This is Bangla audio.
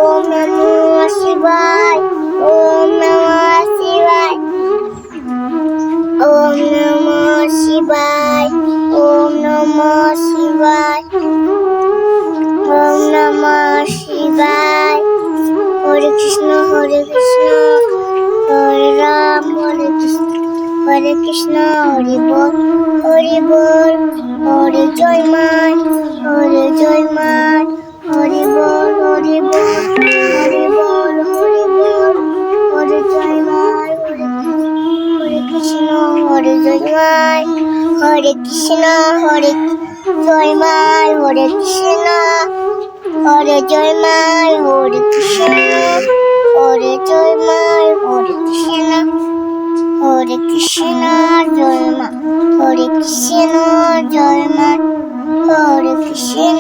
ওম নমঃ শিবায়। ওম নমঃ শিবায়। ওম নমঃ শিবায়। ওম নমঃ শিবায়। ওম নমঃ শিবায়। হরে কৃষ্ণ হরে কৃষ্ণ হরে রাম হরে কৃষ্ণ হরে বল হরে বল। হরে জয় মা হরে জয় মা হরে বল হরে বল হরে বল হরে বল। হরে জয় মা হরে কৃষ্ণ হরে জয় মা হরে কৃষ্ণ হরে জয় মা হরে কৃষ্ণ হরে জয় মা হরে কৃষ্ণ হরে জয় মা হরে কৃষ্ণ হরে কৃষ্ণ জয় মা হরে কৃষ্ণ জয় মা হরে কৃষ্ণ।